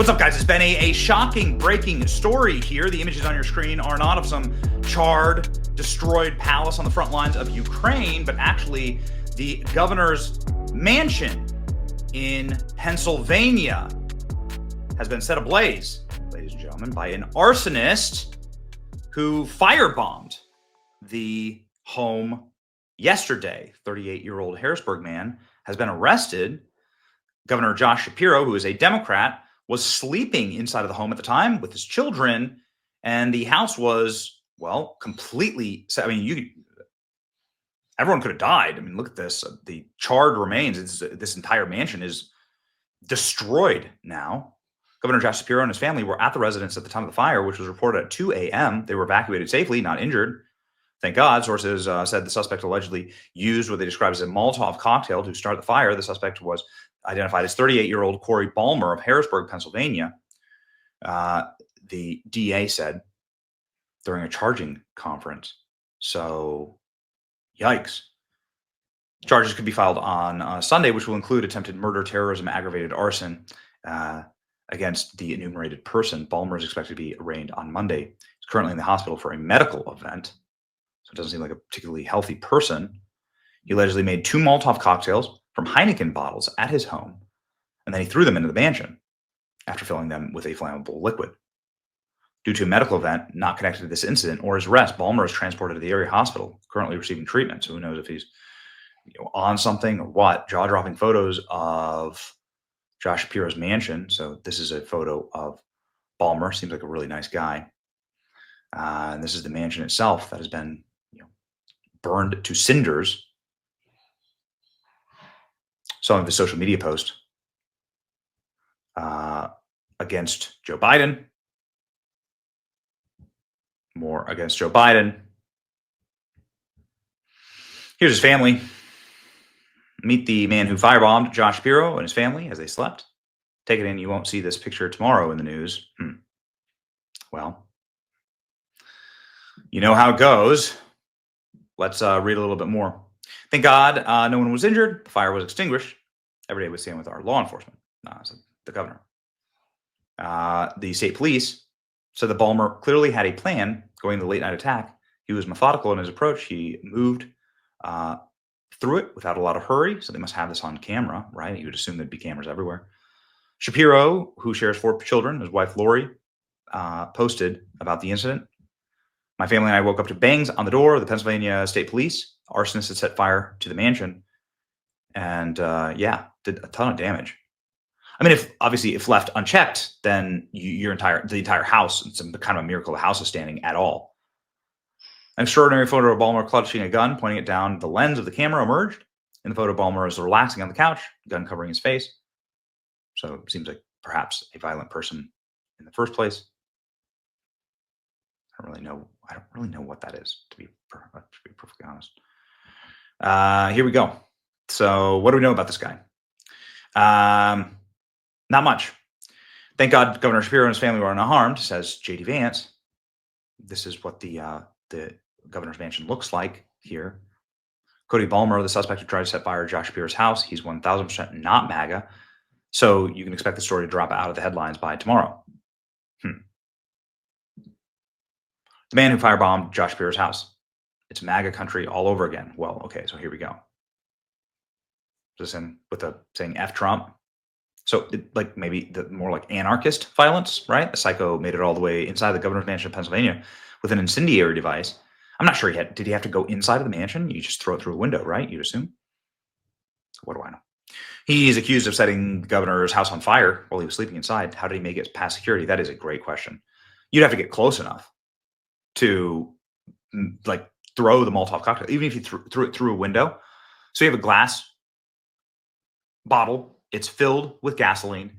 What's up, guys? It's been a shocking breaking story here. The images on your screen are not of some charred, destroyed palace on the front lines of Ukraine, but actually the governor's mansion in Pennsylvania has been set ablaze, ladies and gentlemen, by an arsonist who firebombed the home yesterday. 38-year-old Harrisburg man has been arrested. Governor Josh Shapiro, who is a Democrat, was sleeping inside of the home at the time with his children, and the house was, well, completely, everyone could have died. I mean, look at this. The charred remains. This entire mansion is destroyed now. Governor Josh Shapiro and his family were at the residence at the time of the fire, which was reported at 2 a.m. They were evacuated safely, not injured. Thank God. Sources said the suspect allegedly used what they described as a Molotov cocktail to start the fire. The suspect was identified as 38-year-old Corey Balmer of Harrisburg, Pennsylvania. The DA said during a charging conference. So, yikes. Charges could be filed on Sunday, which will include attempted murder, terrorism, aggravated arson against the enumerated person. Balmer is expected to be arraigned on Monday. He's currently in the hospital for a medical event. So it doesn't seem like a particularly healthy person. He allegedly made 2 Molotov cocktails from Heineken bottles at his home, and then he threw them into the mansion after filling them with a flammable liquid. Due to a medical event not connected to this incident or his arrest, Balmer is transported to the area hospital, currently receiving treatment. So who knows if he's on something or what. Jaw-dropping photos of Josh Shapiro's mansion. So this is a photo of Balmer. Seems like a really nice guy. And this is the mansion itself that has been burned to cinders. Some of his social media posts against Joe Biden. More against Joe Biden. Here's his family. Meet the man who firebombed Josh Shapiro and his family as they slept. Take it in, you won't see this picture tomorrow in the news. Well, you know how it goes. Let's read a little bit more. Thank God no one was injured. The fire was extinguished. Every day we stand with our law enforcement, said the governor. The state police said that Balmer clearly had a plan going into the late night attack. He was methodical in his approach. He moved through it without a lot of hurry. So they must have this on camera, right? You would assume there'd be cameras everywhere. Shapiro, who shares 4 children, his wife Lori, posted about the incident. My family and I woke up to bangs on the door of the Pennsylvania State Police. Arsonists had set fire to the mansion and, did a ton of damage. I mean, if left unchecked, then the entire house, it's kind of a miracle the house is standing at all. An extraordinary photo of Balmer clutching a gun, pointing it down the lens of the camera emerged. In the photo, Balmer is relaxing on the couch, gun covering his face. So it seems like perhaps a violent person in the first place. I don't really know what that is, to be perfectly honest. Here we go. So what do we know about this guy? Not much. Thank God Governor Shapiro and his family were unharmed, says J.D. Vance. This is what the governor's mansion looks like here. Cody Balmer, the suspect who tried to set fire to Josh Shapiro's house, he's 1,000% not MAGA. So you can expect the story to drop out of the headlines by tomorrow. The man who firebombed Josh Shapiro's house. It's MAGA country all over again. Well, okay, so here we go. Is this in with the saying F Trump? So maybe the more like anarchist violence, right? The psycho made it all the way inside the governor's mansion of Pennsylvania with an incendiary device. I'm not sure did he have to go inside of the mansion? You just throw it through a window, right? You'd assume. What do I know? He's accused of setting the governor's house on fire while he was sleeping inside. How did he make it past security? That is a great question. You'd have to get close enough to throw the Molotov cocktail, even if you threw it through a window. So you have a glass bottle, it's filled with gasoline,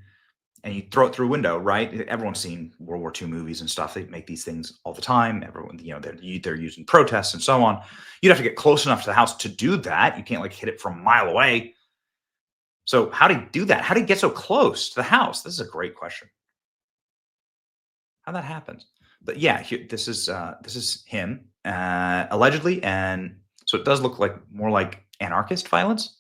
and you throw it through a window, right? Everyone's seen World War II movies and stuff. They make these things all the time. Everyone, they're used in protests and so on. You'd have to get close enough to the house to do that. You can't hit it from a mile away. So how did he do that? How did he get so close to the house? This is a great question. How that happens? But yeah, this is him allegedly, and so it does look more like anarchist violence.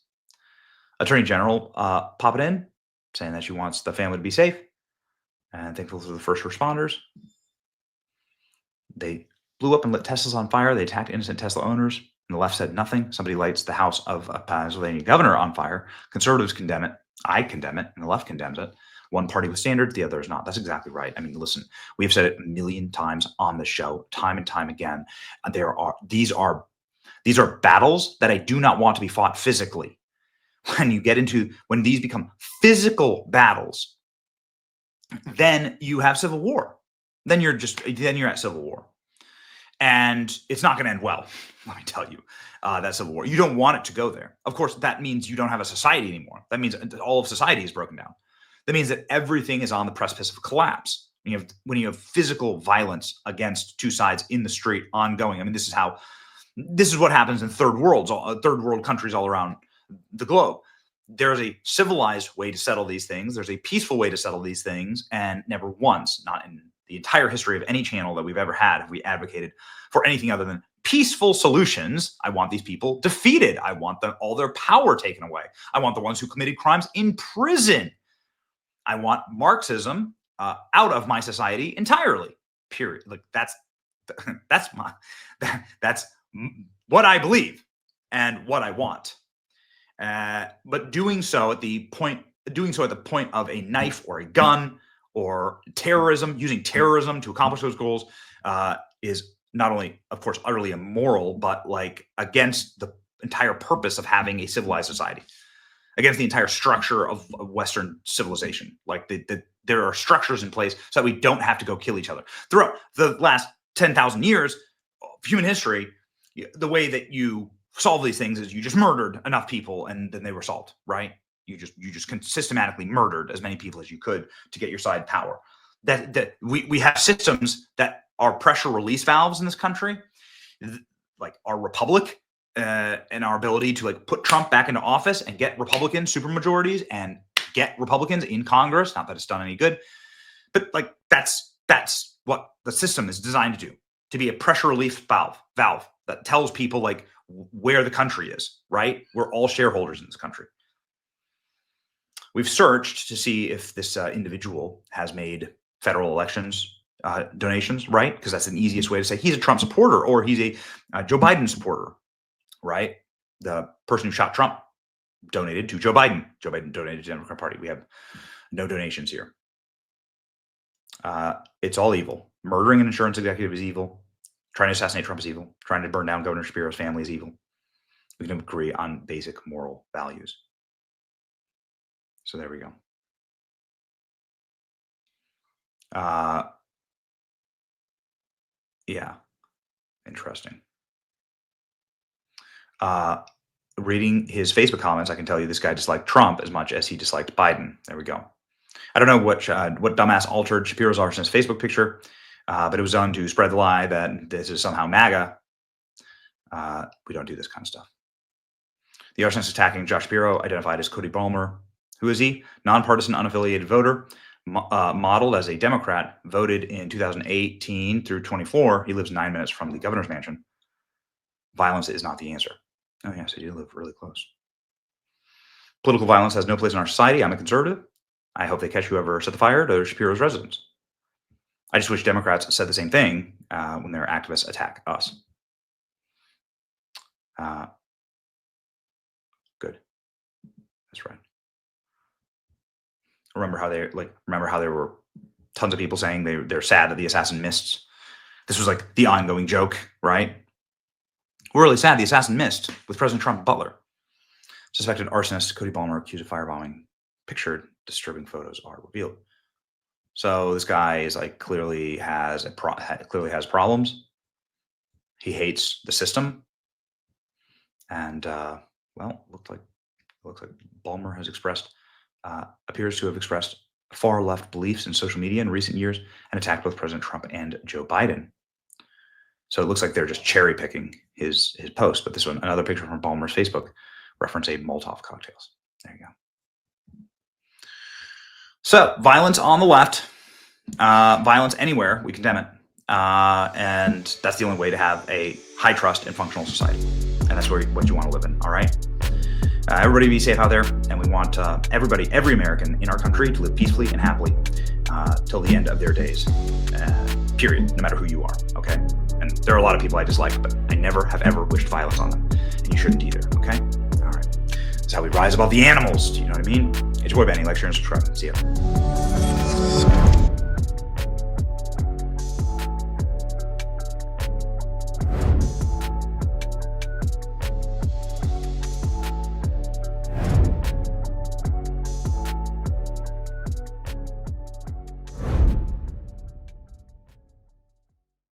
Attorney General popping in, saying that she wants the family to be safe. And thankful to the first responders. They blew up and lit Teslas on fire. They attacked innocent Tesla owners. And the left said nothing. Somebody lights the house of a Pennsylvania governor on fire. Conservatives condemn it. I condemn it. And the left condemns it. One party with standards, the other is not. That's exactly right. I mean, listen, we have said it a million times on the show, time and time again. These are battles that I do not want to be fought physically. When these become physical battles, then you have civil war. Then you're at civil war. And it's not going to end well, let me tell you, that civil war. You don't want it to go there. Of course, that means you don't have a society anymore. That means all of society is broken down. That means that everything is on the precipice of collapse. When you have physical violence against two sides in the street ongoing. I mean, this is what happens in third world countries all around the globe. There's a civilized way to settle these things. There's a peaceful way to settle these things. And never once, not in the entire history of any channel that we've ever had, have we advocated for anything other than peaceful solutions. I want these people defeated. I want all their power taken away. I want the ones who committed crimes in prison. I want Marxism out of my society entirely. Period. Like that's what I believe and what I want. But doing so at the point of a knife or a gun or terrorism, using terrorism to accomplish those goals, is not only, of course, utterly immoral, but like against the entire purpose of having a civilized society, against the entire structure of Western civilization. Like there are structures in place so that we don't have to go kill each other. Throughout the last 10,000 years of human history, the way that you solve these things is you just murdered enough people and then they were solved, right? You just systematically murdered as many people as you could to get your side power. That we have systems that are pressure release valves in this country, like our republic, and our ability to like put Trump back into office and get Republican supermajorities and get Republicans in Congress. Not that it's done any good, but like that's what the system is designed to do, to be a pressure relief valve that tells people like where the country is, right? We're all shareholders in this country. We've searched to see if this individual has made federal elections donations, right? Because that's an easiest way to say he's a Trump supporter or he's a Joe Biden supporter, right? The person who shot Trump donated to Joe Biden. Joe Biden donated to the Democrat Party. We have no donations here. It's all evil. Murdering an insurance executive is evil. Trying to assassinate Trump is evil. Trying to burn down Governor Shapiro's family is evil. We can agree on basic moral values. So there we go. Yeah, interesting. Reading his Facebook comments, I can tell you this guy disliked Trump as much as he disliked Biden. There we go. I don't know what dumbass altered Shapiro's Arsonist Facebook picture, but it was done to spread the lie that this is somehow MAGA. We don't do this kind of stuff. The Arsonist attacking Josh Shapiro, identified as Cody Balmer. Who is he? Nonpartisan, unaffiliated voter, modeled as a Democrat, voted in 2018 through 24. He lives 9 minutes from the governor's mansion. Violence is not the answer. Oh, yes, I do live really close. Political violence has no place in our society. I'm a conservative. I hope they catch whoever set the fire to Shapiro's residence. I just wish Democrats said the same thing when their activists attack us. Good. That's right. Remember how there were tons of people saying they're sad that the assassin missed. This was like the ongoing joke, right? We're really sad the assassin missed with President Trump and Butler. Suspected arsonist Cody Balmer accused of firebombing. Pictured disturbing photos are revealed. So this guy is like clearly has problems. He hates the system, and well, looks like Balmer has appears to have expressed far left beliefs in social media in recent years and attacked both President Trump and Joe Biden. So it looks like they're just cherry picking his post. But this one, another picture from Balmer's Facebook, reference a Molotov cocktails. There you go. So violence on the left, violence anywhere, we condemn it. And that's the only way to have a high trust and functional society. And that's what you want to live in. All right. Everybody be safe out there. And we want want everybody, every American in our country to live peacefully and happily till the end of their days, period, no matter who you are, okay? And there are a lot of people I dislike, but I never have ever wished violence on them, and you shouldn't either, okay? All right. That's how we rise above the animals, do you know what I mean? It's your boy Benny, like, share, and subscribe. See ya.